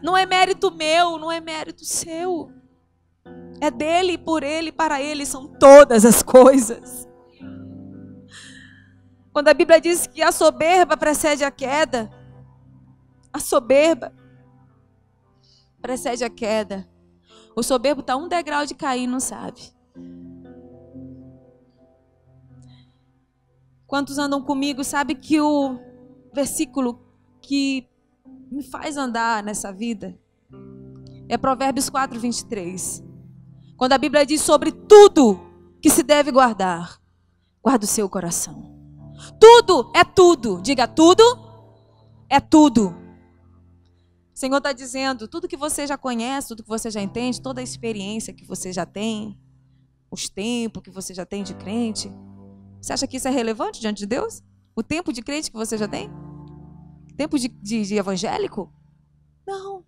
Speaker 1: Não é mérito meu, não é mérito seu. É dele, por ele, para ele são todas as coisas. Quando a Bíblia diz que a soberba precede a queda, a soberba precede a queda. O soberbo está 1 degrau de cair, não sabe. Quantos andam comigo sabe que o versículo que me faz andar nessa vida é Provérbios 4:23. Quando a Bíblia diz sobre tudo que se deve guardar, guarda o seu coração. Tudo é tudo. Diga, tudo é tudo. O Senhor está dizendo, tudo que você já conhece, tudo que você já entende, toda a experiência que você já tem, os tempos que você já tem de crente, você acha que isso é relevante diante de Deus? O tempo de crente que você já tem? Tempo de evangélico? Não.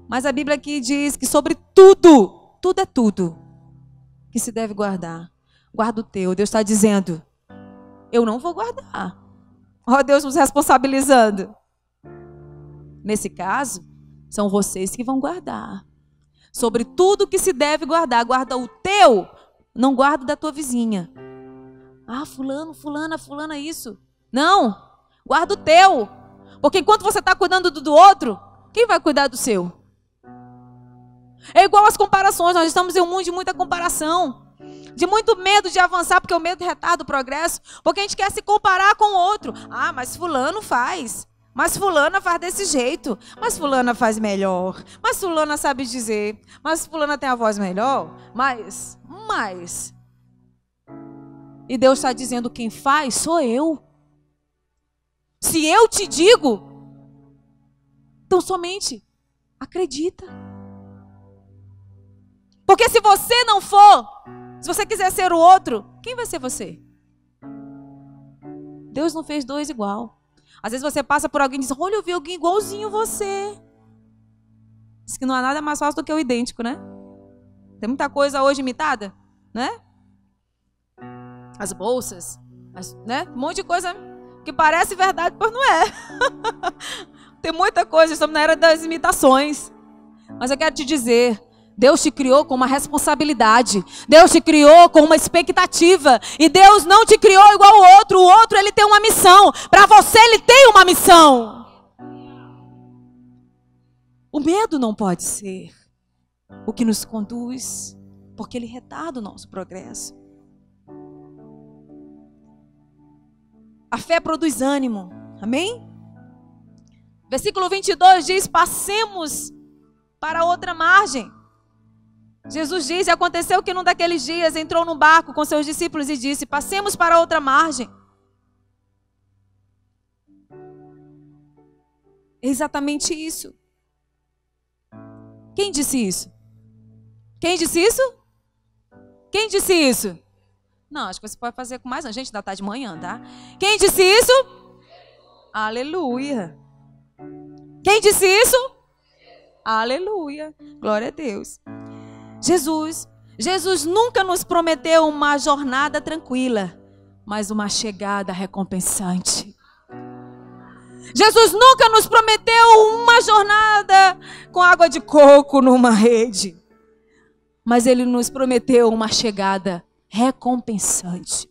Speaker 1: Mas a Bíblia aqui diz que sobre tudo, tudo é tudo, que se deve guardar. Guarda o teu. Deus está dizendo, eu não vou guardar. Ó, Deus nos responsabilizando. Nesse caso, são vocês que vão guardar. Sobre tudo que se deve guardar. Guarda o teu, não guarda da tua vizinha. Ah, fulano, fulana, isso. Não, guarda o teu. Porque enquanto você está cuidando do outro, quem vai cuidar do seu? É igual às comparações. Nós estamos em um mundo de muita comparação. De muito medo de avançar, porque o medo retarda o progresso. Porque a gente quer se comparar com o outro. Ah, mas fulano faz. Mas fulana faz desse jeito. Mas fulana faz melhor. Mas fulana sabe dizer. Mas fulana tem a voz melhor. Mas. E Deus está dizendo, quem faz sou eu. Se eu te digo, então somente acredita. Porque se você não for, se você quiser ser o outro, quem vai ser você? Deus não fez dois igual. Às vezes você passa por alguém e diz, olha, eu vi alguém igualzinho você. Diz que não há nada mais fácil do que o idêntico, né? Tem muita coisa hoje imitada, né? As bolsas, né? Um monte de coisa que parece verdade, mas não é. Tem muita coisa, estamos na era das imitações. Mas eu quero te dizer, Deus te criou com uma responsabilidade. Deus te criou com uma expectativa. E Deus não te criou igual o outro. O outro, ele tem uma missão. Para você, ele tem uma missão. O medo não pode ser o que nos conduz, porque ele retarda o nosso progresso. A fé produz ânimo. Amém? Versículo 22 diz, passemos para outra margem. Jesus diz, e aconteceu que num daqueles dias entrou num barco com seus discípulos e disse, passemos para outra margem. É exatamente isso. Quem disse isso? Quem disse isso? Quem disse isso? Não, acho que você pode fazer com mais. A gente ainda está de manhã, tá? Quem disse isso? Aleluia. Quem disse isso? Aleluia. Glória a Deus. Jesus nunca nos prometeu uma jornada tranquila, mas uma chegada recompensante. Jesus nunca nos prometeu uma jornada com água de coco numa rede, mas Ele nos prometeu uma chegada recompensante.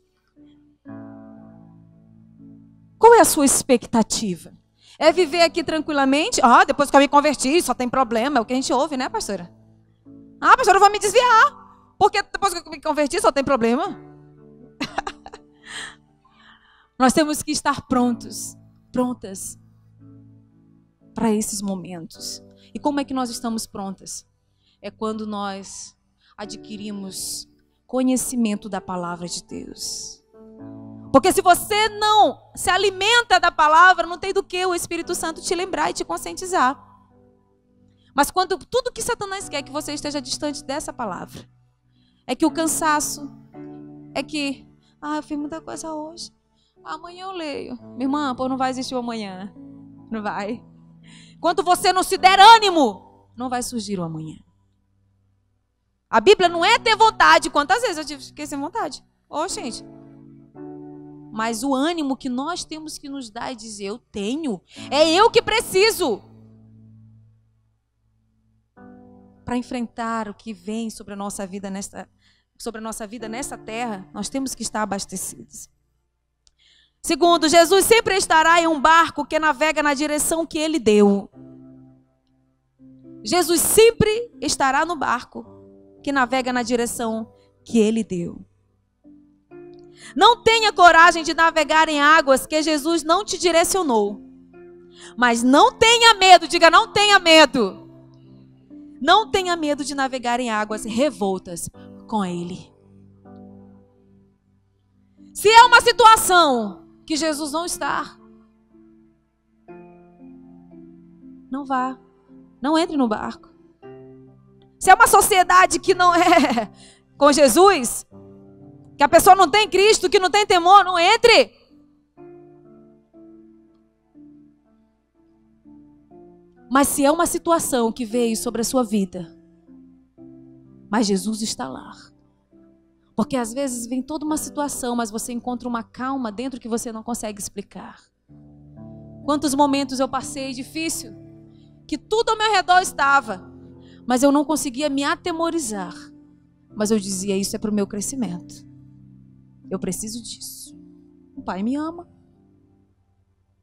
Speaker 1: Qual é a sua expectativa? É viver aqui tranquilamente? Ah, depois que eu me converti, só tem problema. É o que a gente ouve, né, pastora? Ah, pastora, eu vou me desviar. Porque depois que eu me converti, só tem problema. Nós temos que estar prontas para esses momentos. E como é que nós estamos prontas? É quando nós adquirimos conhecimento da palavra de Deus. Porque se você não se alimenta da palavra, não tem do que o Espírito Santo te lembrar e te conscientizar. Mas quando tudo que Satanás quer é que você esteja distante dessa palavra. É que o cansaço, é que, eu fiz muita coisa hoje. Amanhã eu leio. Minha irmã, não vai existir o amanhã. Não vai. Enquanto você não se der ânimo, não vai surgir o amanhã. A Bíblia não é ter vontade. Quantas vezes eu fiquei sem vontade? Gente. Mas o ânimo que nós temos que nos dar e dizer, eu tenho. É eu que preciso. Para enfrentar o que vem sobre a nossa vida nessa terra, nós temos que estar abastecidos. Segundo, Jesus sempre estará em um barco que navega na direção que Ele deu. Jesus sempre estará no barco que navega na direção que Ele deu. Não tenha coragem de navegar em águas que Jesus não te direcionou. Mas não tenha medo, diga, não tenha medo. Não tenha medo de navegar em águas revoltas com Ele. Se é uma situação que Jesus não está, não vá, não entre no barco. Se é uma sociedade que não é com Jesus, que a pessoa não tem Cristo, que não tem temor, não entre. Mas se é uma situação que veio sobre a sua vida, mas Jesus está lá. Porque às vezes vem toda uma situação, mas você encontra uma calma dentro que você não consegue explicar. Quantos momentos eu passei difícil, que tudo ao meu redor estava, mas eu não conseguia me atemorizar. Mas eu dizia, isso é para o meu crescimento. Eu preciso disso. O Pai me ama.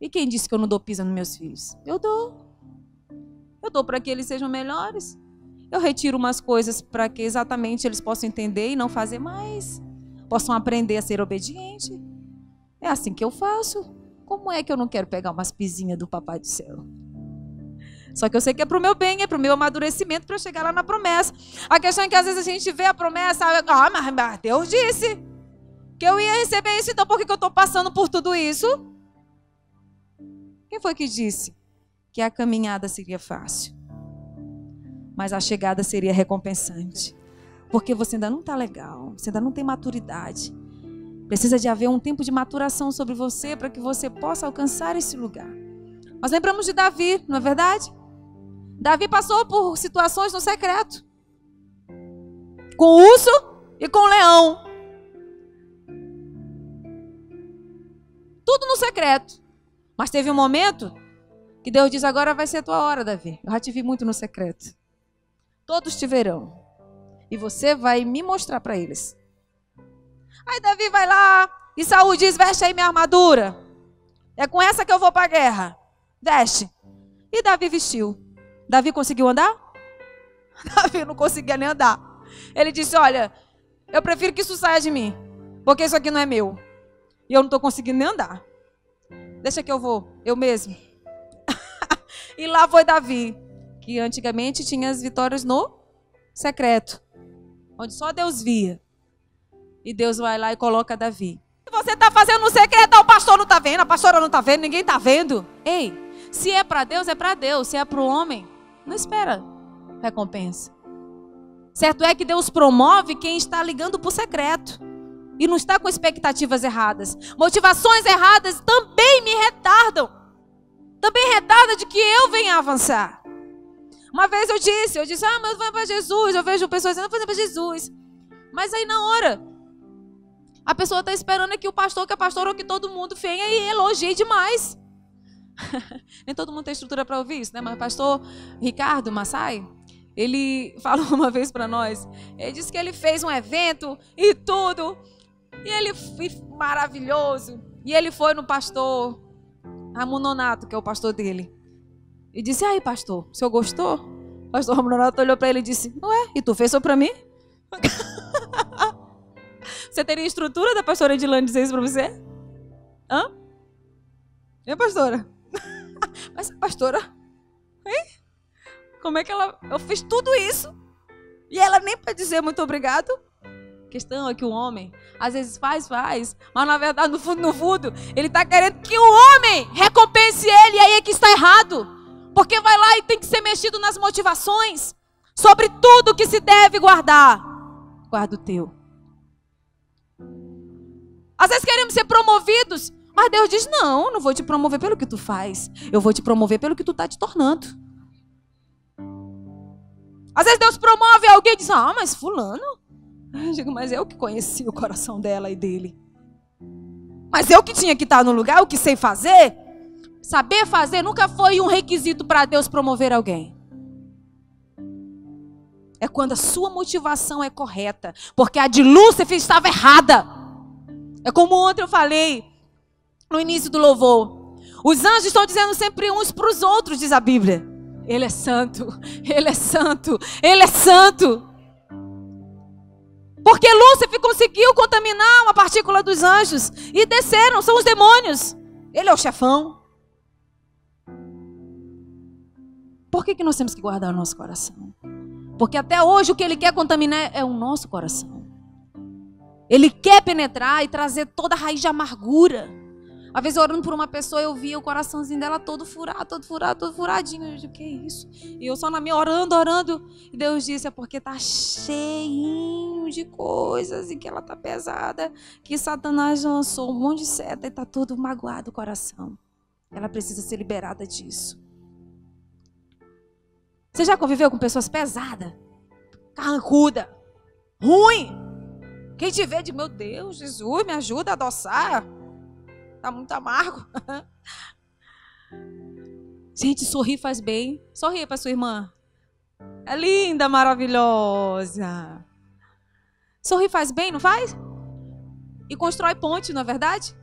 Speaker 1: E quem disse que eu não dou pisa nos meus filhos? Eu dou. Eu dou para que eles sejam melhores. Eu retiro umas coisas para que exatamente eles possam entender e não fazer mais. Possam aprender a ser obediente. É assim que eu faço. Como é que eu não quero pegar umas pisinhas do Papai do Céu? Só que eu sei que é para o meu bem, é para o meu amadurecimento, para eu chegar lá na promessa. A questão é que às vezes a gente vê a promessa, mas Deus disse que eu ia receber isso, então por que eu estou passando por tudo isso? Quem foi que disse que a caminhada seria fácil? Mas a chegada seria recompensante. Porque você ainda não está legal, você ainda não tem maturidade. Precisa de haver um tempo de maturação sobre você para que você possa alcançar esse lugar. Nós lembramos de Davi, não é verdade? Davi passou por situações no secreto. Com o urso e com o leão. Tudo no secreto. Mas teve um momento que Deus diz, agora vai ser a tua hora, Davi. Eu já te vi muito no secreto. Todos te verão. E você vai me mostrar para eles. Aí Davi vai lá e Saul diz, veste aí minha armadura. É com essa que eu vou para a guerra. Veste. E Davi vestiu. Davi conseguiu andar? Davi não conseguia nem andar. Ele disse, olha, eu prefiro que isso saia de mim. Porque isso aqui não é meu. E eu não estou conseguindo nem andar. Deixa que eu vou, eu mesmo. E lá foi Davi, que antigamente tinha as vitórias no secreto, onde só Deus via. E Deus vai lá e coloca Davi. Você está fazendo no secreto, o pastor não está vendo, a pastora não está vendo, ninguém está vendo. Ei, se é para Deus, é para Deus. Se é para o homem, não espera recompensa. Certo é que Deus promove quem está ligando para o secreto. E não está com expectativas erradas. Motivações erradas também me retardam. Também retarda de que eu venha avançar. Uma vez eu disse, mas vai para Jesus. Eu vejo pessoas dizendo, vou para Jesus. Mas aí na hora, a pessoa está esperando que o pastor, que a pastora ou que todo mundo venha e elogie demais. Nem todo mundo tem estrutura para ouvir isso, né? Mas o pastor Ricardo Massai, ele falou uma vez para nós, ele disse que ele fez um evento e tudo, e ele foi maravilhoso, e ele foi no pastor Ramon Nonato, que é o pastor dele, e disse, aí pastor, o senhor gostou? O pastor Ramon Nonato olhou para ele e disse, ué, e tu fez só para mim? Você teria estrutura da pastora Edilane dizer isso para você? Hã? E pastora? Mas pastora, hein? Como é que ela... Eu fiz tudo isso e ela nem para dizer muito obrigado? A questão é que o homem, às vezes faz, mas na verdade, no fundo, ele está querendo que o homem recompense ele, e aí é que está errado. Porque vai lá e tem que ser mexido nas motivações. Sobre tudo que se deve guardar, guarda o teu. Às vezes queremos ser promovidos, mas Deus diz, não, não vou te promover pelo que tu faz. Eu vou te promover pelo que tu está te tornando. Às vezes Deus promove alguém e diz, mas fulano. Eu digo, mas eu que conheci o coração dela e dele. Mas eu que tinha que estar no lugar, eu que sei fazer. Saber fazer nunca foi um requisito para Deus promover alguém. É quando a sua motivação é correta. Porque a de Lúcifer estava errada. É como ontem eu falei no início do louvor. Os anjos estão dizendo sempre uns para os outros, diz a Bíblia. Ele é santo, ele é santo, ele é santo. Porque Lúcifer conseguiu contaminar uma partícula dos anjos. E desceram, são os demônios. Ele é o chefão. Por que nós temos que guardar o nosso coração? Porque até hoje o que ele quer contaminar é o nosso coração. Ele quer penetrar e trazer toda a raiz de amargura. Às vezes orando por uma pessoa eu via o coraçãozinho dela todo furado, todo furadinho. Eu digo, que é isso? E eu só na minha orando. E Deus disse, é porque tá cheinho de coisas e que ela tá pesada. Que Satanás lançou um monte de seta e tá todo magoado o coração. Ela precisa ser liberada disso. Você já conviveu com pessoas pesadas, carrancuda, ruim? Quem te vê diz, meu Deus, Jesus, me ajuda a adoçar. Tá muito amargo. Gente, sorrir faz bem. Sorri para sua irmã. É linda, maravilhosa. Sorrir faz bem, não faz? E constrói ponte, não é verdade?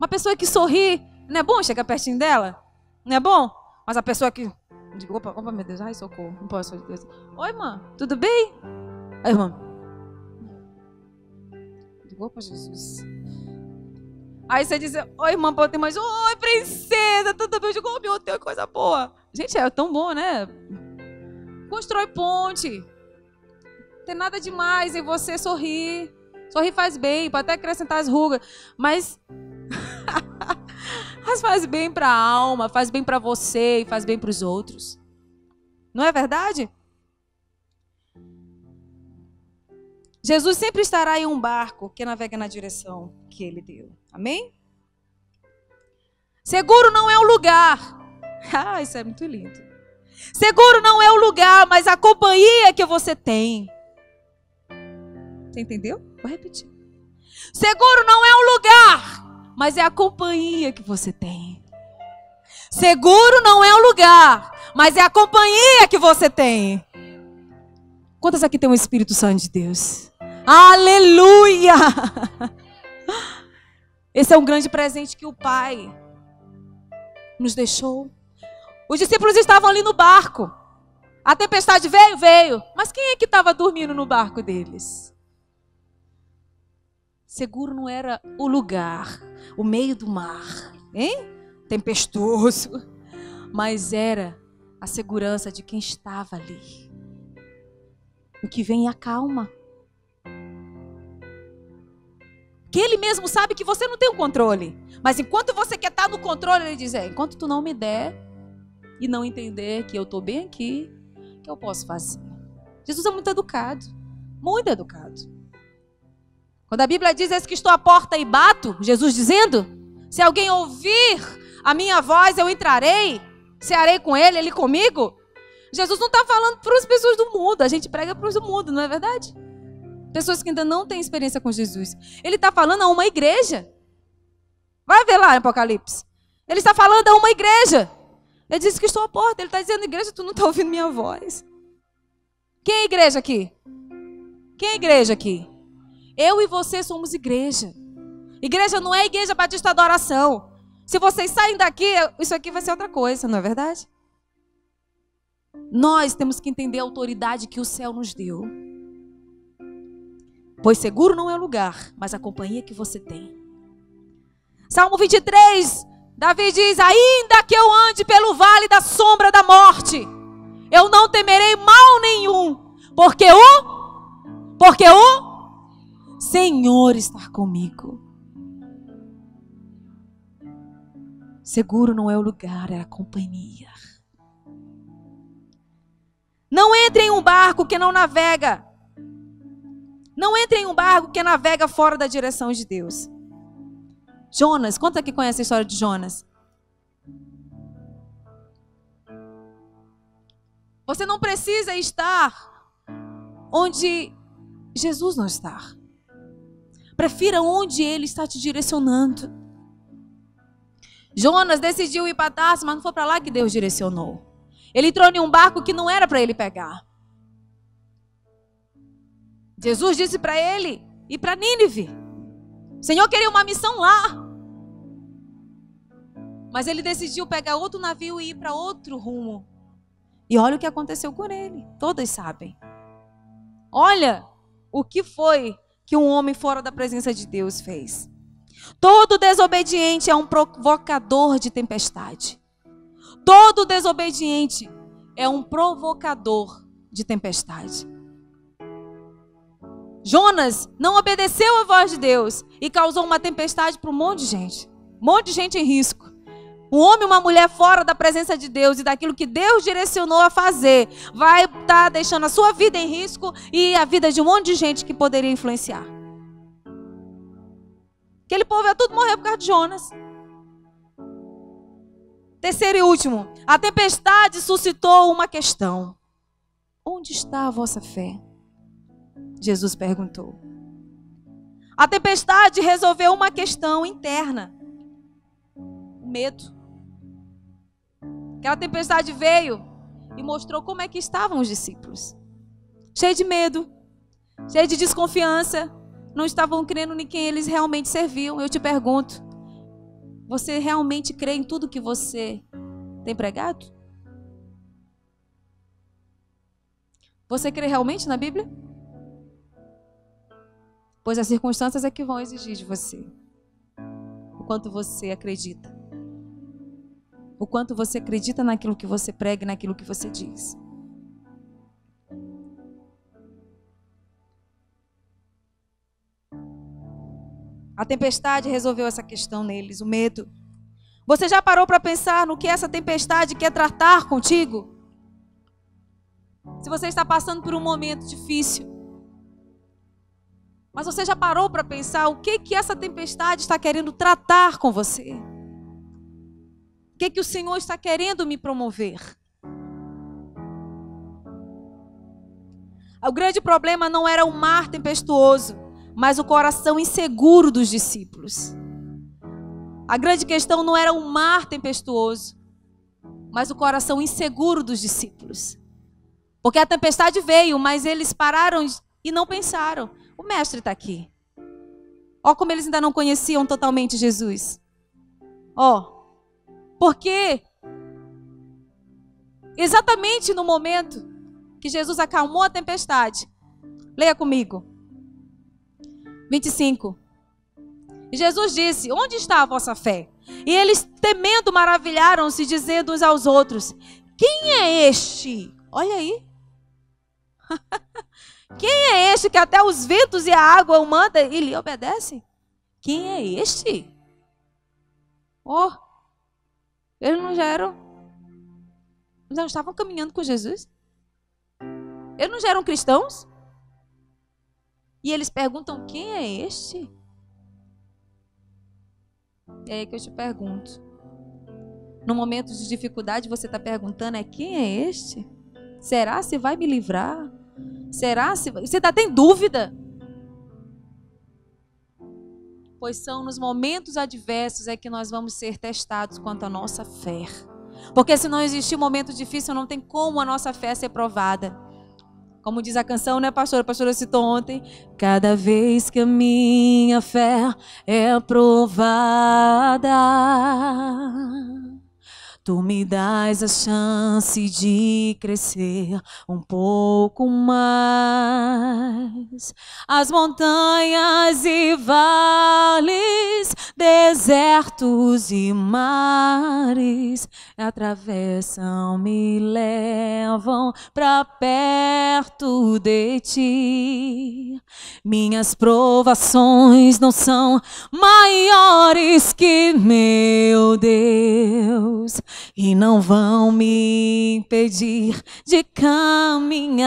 Speaker 1: Uma pessoa que sorri, não é bom chegar pertinho dela? Não é bom? Mas a pessoa que... Digo, opa, meu Deus, ai, socorro, não posso fazer isso. Oi, irmã, tudo bem? Aí, irmã. Digo, opa, Jesus. Aí você diz, oi, irmã, pode ter mais. Oi, princesa, tudo bem? Eu digo, oh, meu Deus, coisa boa. Gente, é tão bom, né? Constrói ponte. Não tem nada demais em você sorrir. Sorrir faz bem, pode até acrescentar as rugas. Mas faz bem para a alma, faz bem para você e faz bem para os outros. Não é verdade? Jesus sempre estará em um barco que navega na direção que ele deu. Amém? Seguro não é o lugar. Isso é muito lindo. Seguro não é o lugar, mas a companhia que você tem. Você entendeu? Vou repetir. Seguro não é o lugar, mas é a companhia que você tem. Seguro não é o lugar, mas é a companhia que você tem. Quantas aqui tem o Espírito Santo de Deus? Aleluia! Esse é um grande presente que o Pai nos deixou. Os discípulos estavam ali no barco. A tempestade veio. Mas quem é que estava dormindo no barco deles? Seguro não era o lugar, o meio do mar, hein? Tempestuoso. Mas era a segurança de quem estava ali. O que vem é a calma. Que ele mesmo sabe que você não tem o controle. Mas enquanto você quer estar no controle, ele diz, enquanto tu não me der e não entender que eu estou bem aqui, que eu posso fazer? Jesus é muito educado. Muito educado. Quando a Bíblia diz, eis que estou à porta e bato, Jesus dizendo, se alguém ouvir a minha voz, eu entrarei, cearei com ele, ele comigo. Jesus não está falando para as pessoas do mundo, a gente prega para os do mundo, não é verdade? Pessoas que ainda não têm experiência com Jesus. Ele está falando a uma igreja. Vai ver lá em Apocalipse. Ele está falando a uma igreja. Ele disse que estou à porta. Ele está dizendo, igreja, tu não está ouvindo minha voz. Quem é a igreja aqui? Quem é a igreja aqui? Eu e você somos igreja. Igreja não é igreja batista adoração. Se vocês saem daqui, isso aqui vai ser outra coisa, não é verdade? Nós temos que entender a autoridade que o céu nos deu. Pois seguro não é o lugar, mas a companhia que você tem. Salmo 23, Davi diz, ainda que eu ande pelo vale da sombra da morte, eu não temerei mal nenhum, porque o Senhor está comigo. Seguro não é o lugar, é a companhia. barco que não navega. Não entre em um barco que navega fora da direção de Deus. Jonas, quanto aqui conhece a história de Jonas? Você não precisa estar onde Jesus não está. Prefira onde Ele está te direcionando. Jonas decidiu ir para Tarso, mas não foi para lá que Deus direcionou. Ele entrou em um barco que não era para ele pegar. Jesus disse para ele ir para Nínive. O Senhor queria uma missão lá. Mas ele decidiu pegar outro navio e ir para outro rumo. E olha o que aconteceu com ele. Todas sabem. Olha o que foi que um homem fora da presença de Deus fez. Todo desobediente é um provocador de tempestade. Todo desobediente é um provocador de tempestade. Jonas não obedeceu a voz de Deus e causou uma tempestade para um monte de gente. Um monte de gente em risco. Um homem e uma mulher fora da presença de Deus e daquilo que Deus direcionou a fazer, vai estar deixando a sua vida em risco e a vida de um monte de gente que poderia influenciar. Aquele povo ia tudo morrer por causa de Jonas. Terceiro e último, a tempestade suscitou uma questão. Onde está a vossa fé? Jesus perguntou. A tempestade resolveu uma questão interna. O medo. Aquela tempestade veio e mostrou como é que estavam os discípulos. Cheio de medo, cheio de desconfiança. Não estavam crendo em quem eles realmente serviam. Eu te pergunto, você realmente crê em tudo que você tem pregado? Você crê realmente na Bíblia? Pois as circunstâncias é que vão exigir de você. O quanto você acredita. O quanto você acredita naquilo que você prega e naquilo que você diz. A tempestade resolveu essa questão neles, o medo. Você já parou para pensar no que essa tempestade quer tratar contigo? Se você está passando por um momento difícil, mas você já parou para pensar o que essa tempestade está querendo tratar com você? O que o Senhor está querendo me promover? O grande problema não era o mar tempestuoso, mas o coração inseguro dos discípulos. A grande questão não era o mar tempestuoso, mas o coração inseguro dos discípulos. Porque a tempestade veio, mas eles pararam e não pensaram. O mestre está aqui. Ó, como eles ainda não conheciam totalmente Jesus. Ó, porque exatamente no momento que Jesus acalmou a tempestade, leia comigo. 25. E Jesus disse: onde está a vossa fé? E eles, temendo, maravilharam-se, dizendo uns aos outros: quem é este? Olha aí. Quem é este que até os ventos e a água o manda e lhe obedece? Quem é este? Oh, eles não já eram, já estavam caminhando com Jesus? Eles não já eram cristãos? E eles perguntam: quem é este? É aí que eu te pergunto. No momento de dificuldade você está perguntando: quem é este? Será se vai me livrar? Será se... Você ainda tem dúvida? Pois são nos momentos adversos é que nós vamos ser testados quanto à nossa fé. Porque se não existir momento difícil, não tem como a nossa fé ser provada. Como diz a canção, né, pastora? A pastora citou ontem. Cada vez que a minha fé é provada, tu me dás a chance de crescer um pouco mais. As montanhas e vales, desertos e mares atravessam, me levam para perto de ti. Minhas provações não são maiores que meu Deus. e não vão me impedir de caminhar.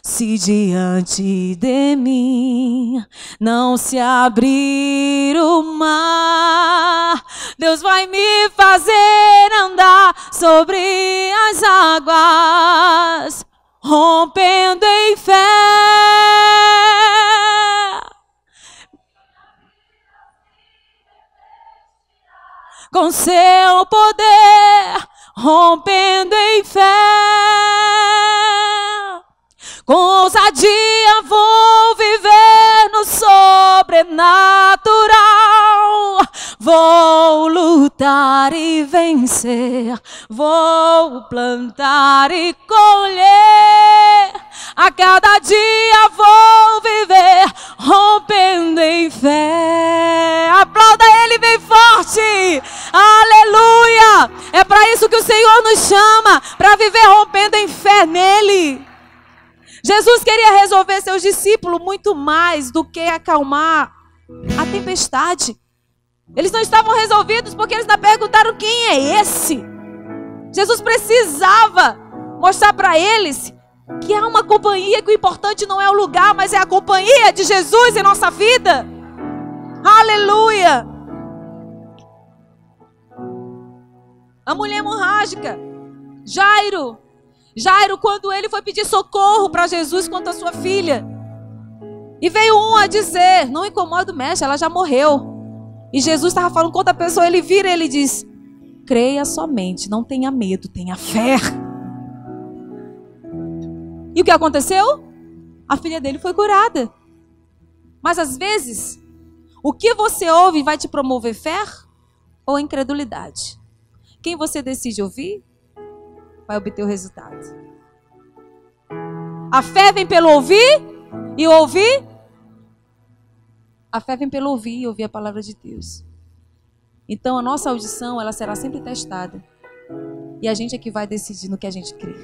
Speaker 1: Se diante de mim não se abrir o mar, Deus vai me fazer andar sobre as águas, rompendo em fé. Com seu poder, rompendo em fé. Com ousadia vou viver no sobrenatural. Vou lutar e vencer. Vou plantar e colher. A cada dia vou viver rompendo em fé. Aplauda Ele bem forte. Aleluia. É para isso que o Senhor nos chama, para viver rompendo em fé nele. Jesus queria resolver seus discípulos muito mais do que acalmar a tempestade. Eles não estavam resolvidos porque eles ainda perguntaram: quem é esse? Jesus precisava mostrar para eles que há uma companhia, que o importante não é o lugar, mas é a companhia de Jesus em nossa vida. Aleluia! A mulher hemorrágica, Jairo, quando ele foi pedir socorro para Jesus quanto à sua filha, e veio um a dizer: não incomoda o mestre, ela já morreu. E Jesus estava falando com outra pessoa, ele vira e ele diz: creia somente, não tenha medo, tenha fé. E o que aconteceu? A filha dele foi curada. Mas às vezes, o que você ouve vai te promover fé ou incredulidade? Quem você decide ouvir, vai obter o resultado. A fé vem pelo ouvir e ouvir. A fé vem pelo ouvir e ouvir a palavra de Deus. Então a nossa audição, ela será sempre testada. E a gente é que vai decidir no que a gente crê.